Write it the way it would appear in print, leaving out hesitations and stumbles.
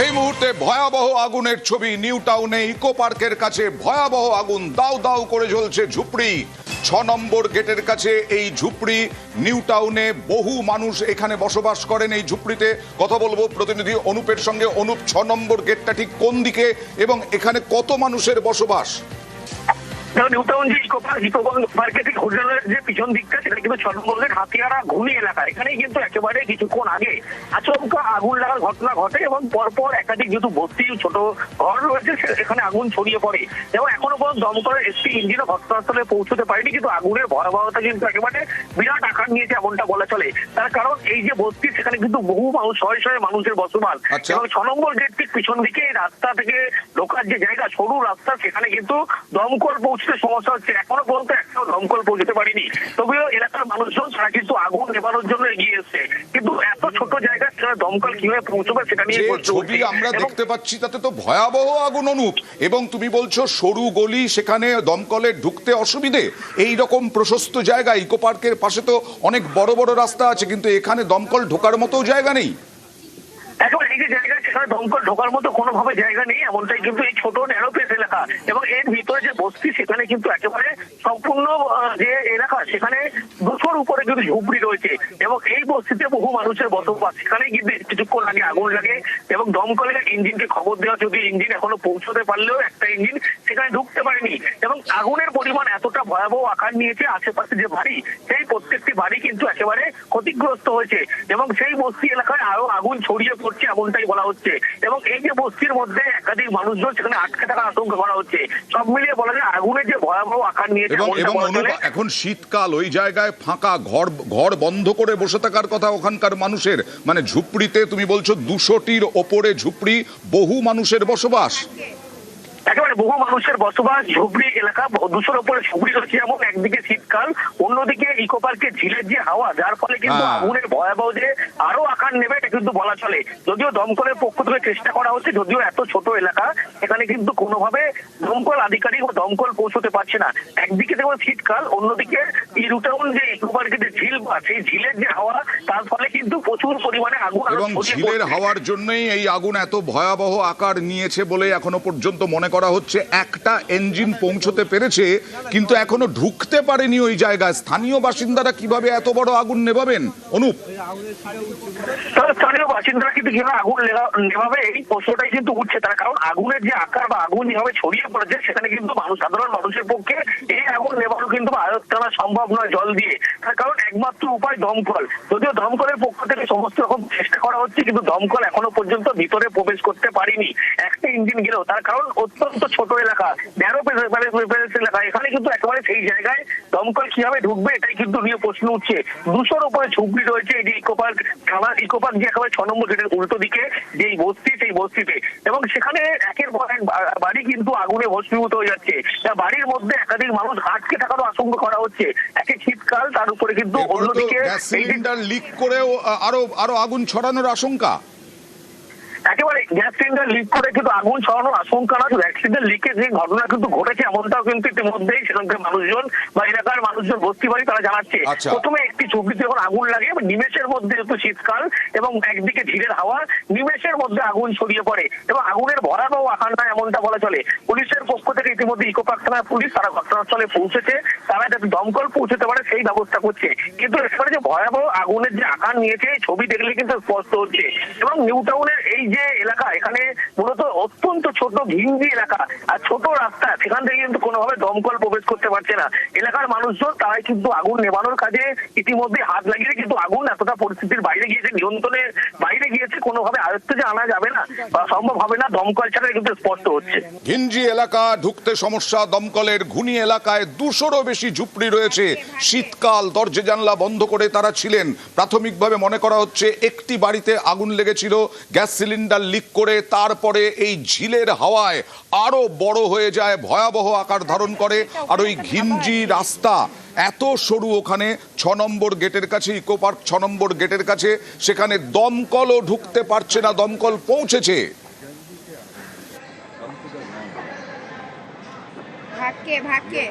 এই মুহূর্তে ভয়াবহ আগুনের ছবি নিউ টাউনে ইকো পার্কের কাছে ভয়াবহ আগুন, দাউ দাউ করে জ্বলছে ঝুপড়ি। 6 নম্বর গেটের কাছে এই ঝুপড়ি। নিউ টাউনে বহু মানুষ এখানে বসবাস করেন। এই ঝুপড়িতে কথা বলবো প্রতিনিধি অনুপের সঙ্গে। অনুপ, 6 নম্বর গেটটা ঠিক কোন দিকে এবং এখানে কত মানুষের বসবাস? নিউ টাউন যে ইকো পার্কের ঠিক হোটেলের যে পিছন দিকটা, সেটা কিন্তু 6 নম্বর গেট হাতিয়ারা ঘুনি এলাকা। এখানেই কিন্তু একেবারে কিছুক্ষণ আগে আচমকা আগুন লাগার ঘটনা ঘটে এবং পরপর একাধিক যেহেতু বস্তি ছোট ঘর রয়েছে এখানে আগুন ছড়িয়ে পড়ে এবং এখনো পর্যন্ত দমকলের একটি ইঞ্জিনও ঘটনাস্থলে পৌঁছতে পারেনি। কিন্তু আগুনের ভয়াবহতা কিন্তু একেবারে বিরাট আকার নিয়েছে এমনটা বলা চলে। তার কারণ এই যে বস্তি, সেখানে কিন্তু বহু মানুষ, শয়ে শয়ে মানুষের বসবাস এবং 6 নম্বর গেট ঠিক পিছন দিকে রাস্তা থেকে ঢোকার যে জায়গা, সরু রাস্তা, সেখানে কিন্তু দমকল পৌঁছতে সমস্যা হচ্ছে। এখনো পর্যন্ত একটাও দমকল পৌঁছতে পারেনি। তবেও এলাকার মানুষজন তারা কিন্তু আগুন নেভানোর জন্য এগিয়ে এসছে। কিন্তু এত ছোট জায়গা সেখানে দমকল কিভাবে পৌঁছবে সেটা নিয়ে ছবি আমরা দেখতে পাচ্ছি, তাতে তো ভয়াবহ আগুন অনুপ। এবং তুমি বলছো সরু গলি, সেখানে দমকলের ঢুকতে অসুবিধে। এই রকম প্রশস্ত জায়গা, ইকো পার্কের পাশে তো অনেক বড় বড় রাস্তা আছে, কিন্তু এখানে দমকল ঢোকার মতো জায়গা নেই। এখন এই যে জায়গা, সেখানে দমকল ঢোকার মতো কোনোভাবে জায়গা নেই, এমনটাই কিন্তু এই ছোট ন্যারোপেস এলাকা। এবং এর ভিতরে যে বস্তি, সেখানে কিন্তু একেবারে সম্পূর্ণ যে এলাকা, সেখানে 200-র উপরে কিন্তু ঝুপড়ি রয়েছে এবং এই বস্তিতে বহু মানুষের বসবাস। সেখানে কিন্তু কিছুক্ষণ আগে আগুন লাগে এবং দমকলের ইঞ্জিনকে খবর দেওয়া, যদি ইঞ্জিন এখনো পৌঁছতে পারলেও একটা ইঞ্জিন সেখানে ঢুকতে পারেনি। এবং আগুনের পরিমাণ এতটা ভয়াবহ আকার নিয়েছে, আশেপাশে যে বাড়ি, সেই প্রত্যেকটি বাড়ি কিন্তু একেবারে ক্ষতিগ্রস্ত হয়েছে এবং সেই বস্তি এলাকায় আরো আগুন ছড়িয়ে পড়ছে এমনটাই বলা হচ্ছে। এবং এই যে বস্তির মধ্যে একাধিক মানুষজন সেখানে আটকে থাকার আশঙ্কা করা হচ্ছে। সব মিলিয়ে বলা যায় আগুনের যে ভয়াবহ আকার নিয়েছে। এবং এখন শীতকাল, ওই জায়গায় ফাঁকা ঘর বন্ধ করে বসে থাকার কথা ওখানকার মানুষের। মানে ঝুপড়িতে তুমি বলছো 200-টির ওপরে ঝুপড়ি, বহু মানুষের বসবাস। একেবারে বহু মানুষের বসবাস, ঝুপড়ি এলাকা, 200-র উপরে ঝুপড়ি রয়েছে। এমন একদিকে শীতকাল, অন্যদিকে ইকো পার্কের ঝিলের যে হাওয়া, যার ফলে কিন্তু আগুনের ভয়াবহ যে আরো আকার নেবে এটা কিন্তু বলা চলে। যদিও দমকলের পক্ষ থেকে চেষ্টা করা হচ্ছে, যদিও এত ছোট এলাকা, এখানে কিন্তু কোনোভাবে দমকল আধিকারিক ও দমকল পৌঁছতে পারছে না। একদিকে যেমন শীতকাল, অন্যদিকে নিউ টাউন যে ইকো পার্কের ঝিল, বা সেই ঝিলের যে হাওয়া, তার ফলে কিন্তু প্রচুর পরিমাণে আগুন। এবং ঝিলের হাওয়ার জন্যই এই আগুন এত ভয়াবহ আকার নিয়েছে বলে এখনো পর্যন্ত মনে করা হচ্ছে। একটা ইঞ্জিন পৌঁছতে পেরেছে, কিন্তু এখনো ঢুকতে পারেনি ওই জায়গায়। স্থানীয় বাসিন্দারা কিভাবে এত বড় আগুন নেভাবেন অনুপ? স্থানীয় বাসিন্দারা কিন্তু কিভাবে আগুন নেভাবে, এই প্রশ্নটাই কিন্তু উঠছে। তার কারণ আগুনের যে আকার বা আগুন যেভাবে ছড়িয়ে পড়েছে, সেখানে কিন্তু সাধারণ মানুষের পক্ষে এই আগুন নেভানো কিন্তু আয়ত্ত করা সম্ভব নয় জল দিয়ে। তার কারণ একমাত্র উপায় দমকল। যদিও দমকলের পক্ষ থেকে সমস্ত রকম চেষ্টা করা হচ্ছে, কিন্তু দমকল এখনো পর্যন্ত ভিতরে প্রবেশ করতে পারেনি একটা ইঞ্জিন গেলেও। তার কারণ অত্যন্ত ছোট এলাকা, ন্যারো এলাকা, এখানে কিন্তু একেবারে সেই জায়গায় দমকল কিভাবে ঢুকবে এটাই কিন্তু নিয়ে প্রশ্ন উঠছে। 200-র উপরে ঝুপড়ি রয়েছে এই যে ইকো পার্ক যে একেবারে 6 নম্বর গেটের উল্টো দিকে যেই বস্তি, সেই বস্তিতে। এবং সেখানে একের পর এক বাড়ি কিন্তু আগুনে ভস্মীভূত হয়ে যাচ্ছে। বাড়ির মধ্যে একাধিক মানুষ আটকে থাকারও আশঙ্কা করা হচ্ছে। একে শীতকাল, তার উপরে কিন্তু অন্যদিকে সিলিন্ডার লিক করেও আরো আগুন ছড়ানোর আশঙ্কা। একেবারে গ্যাস সিলিন্ডার লিক করে কিন্তু আগুন ছড়ানোর আশঙ্কা না, গ্যাস সিলিন্ডার লিকের যে ঘটনা কিন্তু ঘটেছে, এমনটাও কিন্তু ইতিমধ্যেই সেখানকার মানুষজন বা এলাকার মানুষজন, বস্তি বাড়ি, তারা জানাচ্ছে। প্রথমে একটি ঝুপড়িতে যখন আগুন লাগে, নিমেষের মধ্যে যেহেতু শীতকাল এবং একদিকে ঝিলের হাওয়া, নিমেষের মধ্যে আগুন ছড়িয়ে পড়ে এবং আগুনের ভয়াবহ আকার নয় এমনটা বলা চলে। পুলিশের পক্ষ থেকে ইতিমধ্যে ইকো পার্ক থানার পুলিশ তারা ঘটনাস্থলে পৌঁছেছে, তারা যাতে দমকল পৌঁছতে পারে সেই ব্যবস্থা করছে। কিন্তু এখানে যে ভয়াবহ আগুনের যে আকার নিয়েছে, ছবি দেখলে কিন্তু স্পষ্ট হচ্ছে। এবং নিউ টাউনের এই যে এলাকা, এখানে মূলত অত্যন্ত ছোট ঘিঞ্জি এলাকা আর ছোট রাস্তা, সেখান থেকে কিন্তু কোনোভাবে দমকল প্রবেশ করতে পারছে না। এলাকার মানুষজন তারাই কিন্তু আগুন নেভানোর কাজে ইতিমধ্যে হাত লাগিয়ে, কিন্তু আগুন এতটা পরিস্থিতির বাইরে গিয়েছে, নিয়ন্ত্রণের বাইরে গিয়েছে, কোনোভাবে আয়ত্তে যে আনা যাবে না বা সম্ভব হবে না, দমকল ছাড়া কিন্তু স্পষ্ট হচ্ছে। ঘিঞ্জি এলাকা ঢুকতে সমস্যা দমকলের। ঘুনি এলাকায় 200-রও বেশি ঝুপড়ি রয়েছে। শীতকাল, দরজা জানলা বন্ধ করে তারা ছিলেন। প্রাথমিকভাবে মনে করা হচ্ছে একটি বাড়িতে আগুন লেগেছিল, গ্যাস সিলিন্ডার লিক করে তারপরে এই ঝিলের হাওয়ায় আরো বড় হয়ে যায়, ভয়াবহ আকার ধারণ করে। আর ওই ঘিঞ্জি রাস্তা এত সরু, ওখানে 6 নম্বর গেটের কাছে, ইকো পার্ক 6 নম্বর গেটের কাছে, সেখানে দমকলও ঢুকতে পারছে না। দমকল পৌঁছেছে, ভাগ্যে